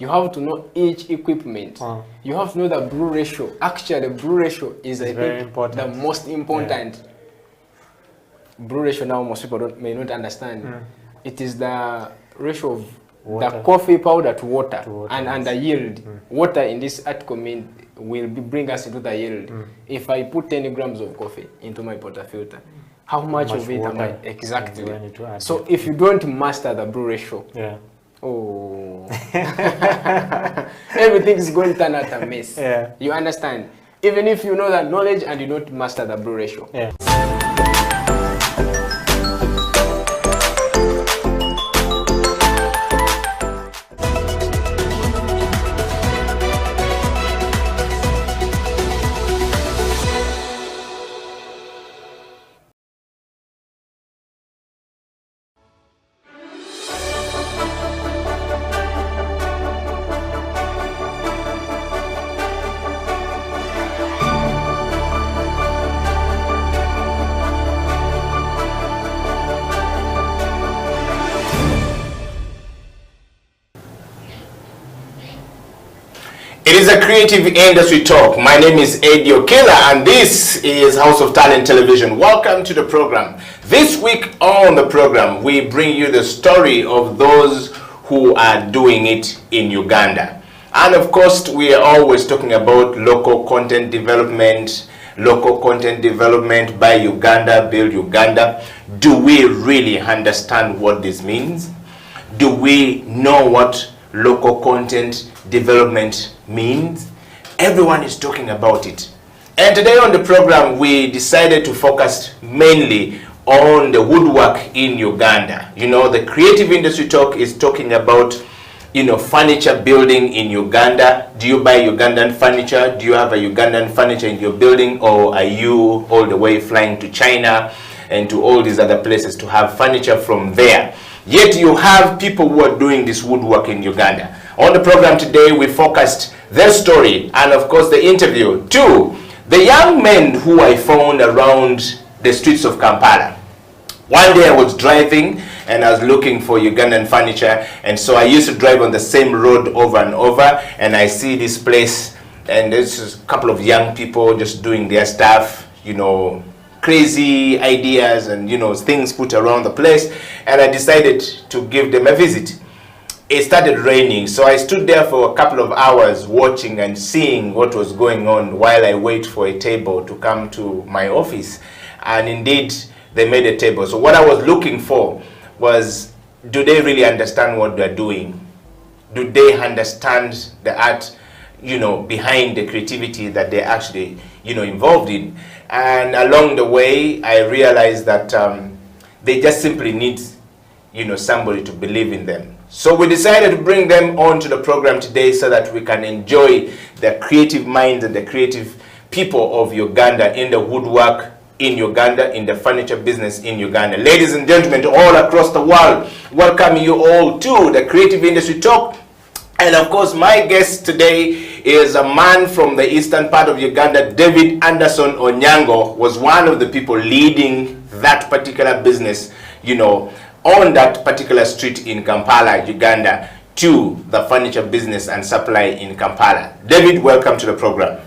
You have to know each equipment. You have to know the brew ratio. Actually, the brew ratio is I think the most important. Brew ratio now most people may not understand. It is the ratio of the coffee powder to water, and the yield. Water in this article will bring us into the yield. If I put 10 grams of coffee into my portafilter, how much of it am I exactly? So if you don't master the brew ratio, oh, everything is going to turn out a mess. You understand? Even if you know that knowledge and you don't master the brew ratio. It is a creative industry talk. My name is Eddie Okela and this is House of Talent Television. Welcome to the program. This week on the program, we bring you the story of those who are doing it in Uganda. And of course, we are always talking about local content development by Uganda, build Uganda. Do we really understand what this means? Do we know what local content development means? Everyone is talking about it. And today on the program, we decided to focus mainly on the woodwork in Uganda. You know, the creative industry talk is talking about, you know, furniture building in Uganda. Do you buy Ugandan furniture? Do you have a Ugandan furniture in your building? Or are you all the way flying to China and to all these other places to have furniture from there? Yet you have people who are doing this woodwork in Uganda. On the program today, we focused their story and of course the interview to the young men who I found around the streets of Kampala. One day I was driving and I was looking for Ugandan furniture, and so I used to drive on the same road over and over, and I see this place and there's a couple of young people just doing their stuff, you know, crazy ideas and, you know, things put around the place, and I decided to give them a visit. It started raining, so I stood there for a couple of hours watching and seeing what was going on while I wait for a table to come to my office. And indeed, they made a table. So what I was looking for was, do they really understand what they're doing? Do they understand the art, you know, behind the creativity that they're actually, you know, involved in? And along the way, I realized that they just simply need, you know, somebody to believe in them. So we decided to bring them onto the program today so that we can enjoy the creative minds and the creative people of Uganda in the woodwork in Uganda, in the furniture business in Uganda. Ladies and gentlemen, all across the world, welcome you all to the Creative Industry Talk. And of course, my guest today is a man from the eastern part of Uganda. David Anderson Onyango was one of the people leading that particular business, you know, on that particular street in Kampala, Uganda, to the furniture business and supply in Kampala. David, welcome to the program.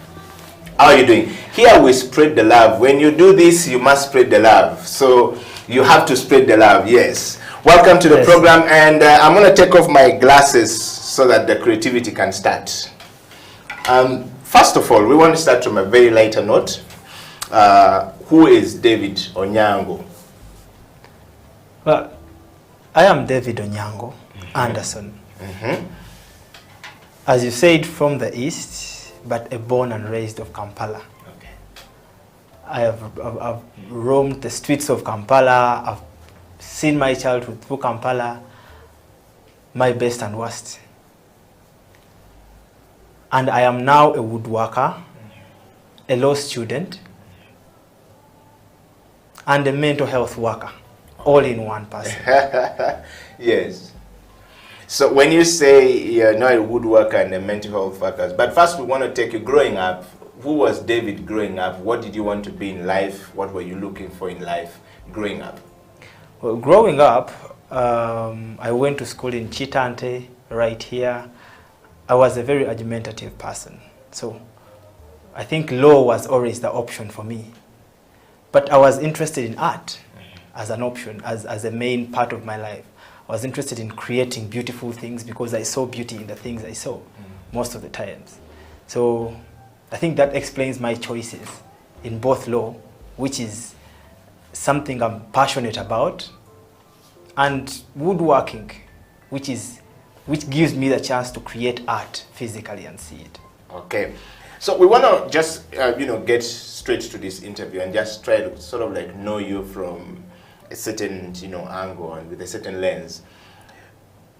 How are you doing? Here we spread the love. When you do this, you must spread the love. So you have to spread the love, yes. Welcome to the program, and I'm going to take off my glasses so that the creativity can start. First of all, we want to start from a very lighter note. Who is David Onyango? Well, I am David Onyango Anderson. As you said, from the east, but born and raised of Kampala. Okay. I've roamed the streets of Kampala. I've seen my childhood through Kampala, my best and worst. And I am now a woodworker, a law student, and a mental health worker, all in one person. Yes. So when you say you're not a woodworker and a mental health worker, but first we want to take you growing up. Who was David growing up? What did you want to be in life? What were you looking for in life growing up? Well, growing up, I went to school in Chitante, right here, I was a very argumentative person. So I think law was always the option for me. But I was interested in art as an option, as a main part of my life. I was interested in creating beautiful things because I saw beauty in the things I saw most of the times. So I think that explains my choices in both law, which is something I'm passionate about, and woodworking, which gives me the chance to create art physically and see it. Okay. So we want to just, get straight to this interview and just try to sort of like know you from a certain, angle and with a certain lens.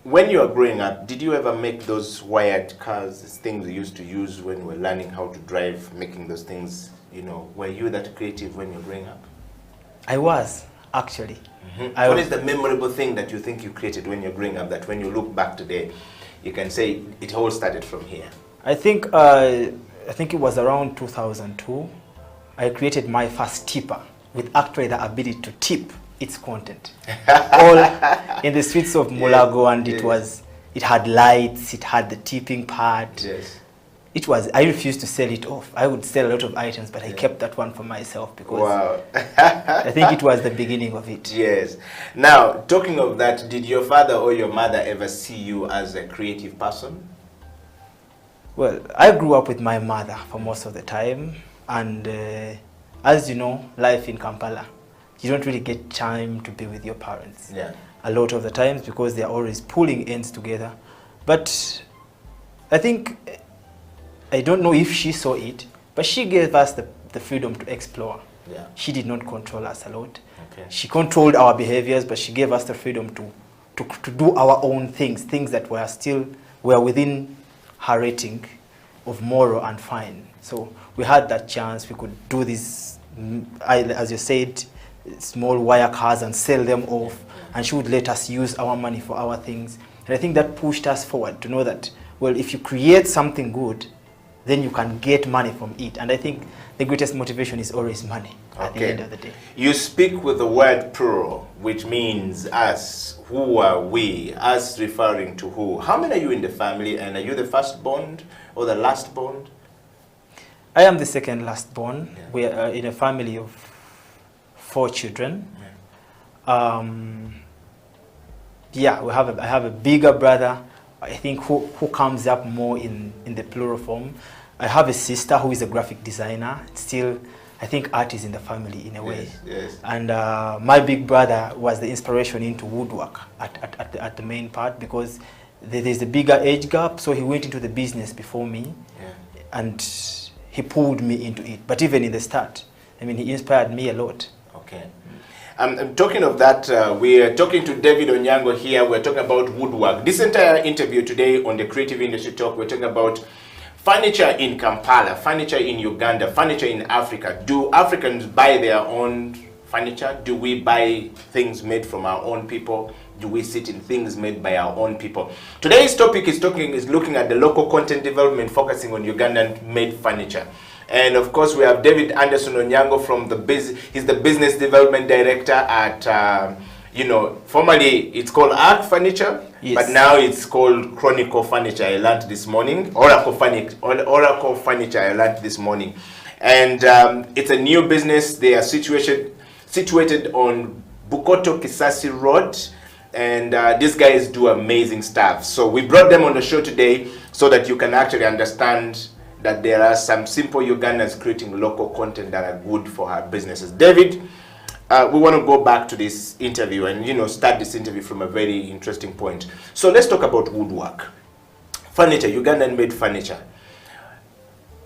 When you were growing up, did you ever make those wired cars, things we used to use when we were learning how to drive, making those things, were you that creative when you were growing up? I was, actually. What is the memorable thing that you think you created when you're growing up that when you look back today, you can say it all started from here? I think it was around 2002. I created my first tipper with actually the ability to tip its content. All in the streets of Mulago, and it had lights, it had the tipping pad. Yes. I refused to sell it off. I would sell a lot of items, but I kept that one for myself because wow. I think it was the beginning of it. Yes. Now, talking of that, did your father or your mother ever see you as a creative person? Well, I grew up with my mother for most of the time, and as you know, life in Kampala, you don't really get time to be with your parents a lot of the times because they're always pulling ends together. But I think, I don't know if she saw it, but she gave us the freedom to explore. Yeah. She did not control us a lot. Okay. She controlled our behaviors, but she gave us the freedom to do our own things that were within her rating of moral and fine. So we had that chance. We could do this, as you said, small wire cars and sell them off, and she would let us use our money for our things. And I think that pushed us forward to know that, well, if you create something good, then you can get money from it. And I think the greatest motivation is always money at the end of the day. You speak with the word plural, which means us. Who are we? Us referring to who? How many are you in the family, and are you the firstborn or the lastborn? I am the second lastborn. Yeah. We are in a family of 4 children. Yeah. I have a bigger brother, I think, who comes up more in the plural form. I have a sister who is a graphic designer. Still, I think art is in the family in a way. Yes. And my big brother was the inspiration into woodwork at the main part, because there's a bigger age gap, so he went into the business before me, and he pulled me into it. But even in the start, I mean, he inspired me a lot. Okay. Talking of that, we are talking to David Onyango here. We're talking about woodwork. This entire interview today on the Creative Industry Talk, we're talking about furniture in Kampala, furniture in Uganda, furniture in Africa. Do Africans buy their own furniture? Do we buy things made from our own people? Do we sit in things made by our own people? Today's topic is looking at the local content development, focusing on Ugandan made furniture. And of course, we have David Anderson Onyango from he's the business development director at, formerly it's called Arc Furniture, but now it's called Chronicle Furniture. I learned this morning. Oracle Furniture, I learned this morning. And it's a new business. They are situated on Bukoto Kisasi Road. And these guys do amazing stuff. So we brought them on the show today so that you can actually understand that there are some simple Ugandans creating local content that are good for our businesses. David, we want to go back to this interview and start this interview from a very interesting point. So let's talk about woodwork. Furniture, Ugandan made furniture.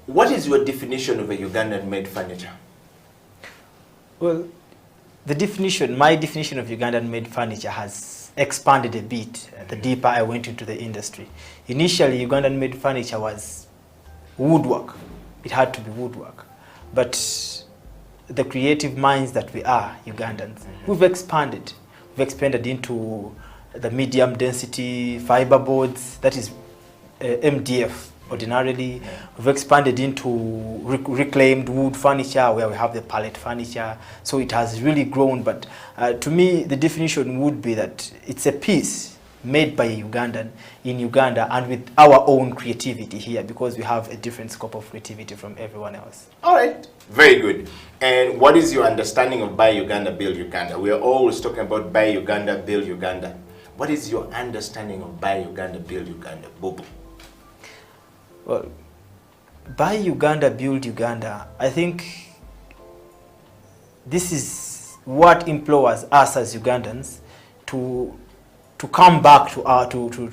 What is your definition of a Ugandan made furniture? Well, my definition of Ugandan made furniture has expanded a bit the deeper I went into the industry. Initially, Ugandan made furniture was woodwork. It had to be woodwork. But the creative minds that we are, Ugandans, we've expanded. We've expanded into the medium density fiber boards, that is MDF ordinarily. We've expanded into reclaimed wood furniture, where we have the pallet furniture. So it has really grown. But to me, the definition would be that it's a piece made by a Ugandan in Uganda and with our own creativity here, because we have a different scope of creativity from everyone else. All right, very good. And what is your understanding of Buy Uganda, Build Uganda? We are always talking about Buy Uganda, Build Uganda. What is your understanding of Buy Uganda, Build Uganda, Bobo? Well, Buy Uganda, Build Uganda, I think this is what implores us as Ugandans to come back to our to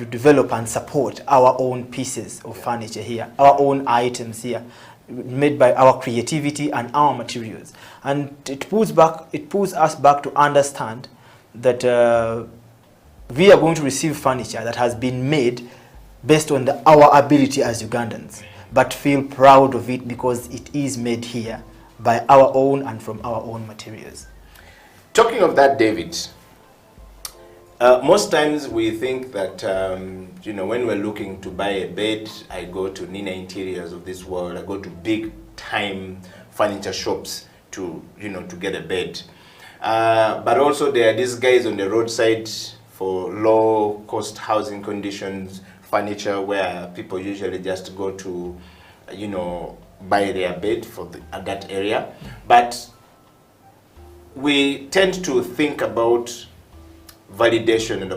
develop and support our own pieces of furniture here, our own items here, made by our creativity and our materials. And it pulls us back to understand that we are going to receive furniture that has been made based on our ability as Ugandans, but feel proud of it because it is made here by our own and from our own materials. Talking of that, David, most times we think that, when we're looking to buy a bed, I go to Nina Interiors of this world, I go to big time furniture shops to get a bed. But also there are these guys on the roadside for low cost housing conditions, furniture where people usually just go to, buy their bed for that area. But we tend to think about validation and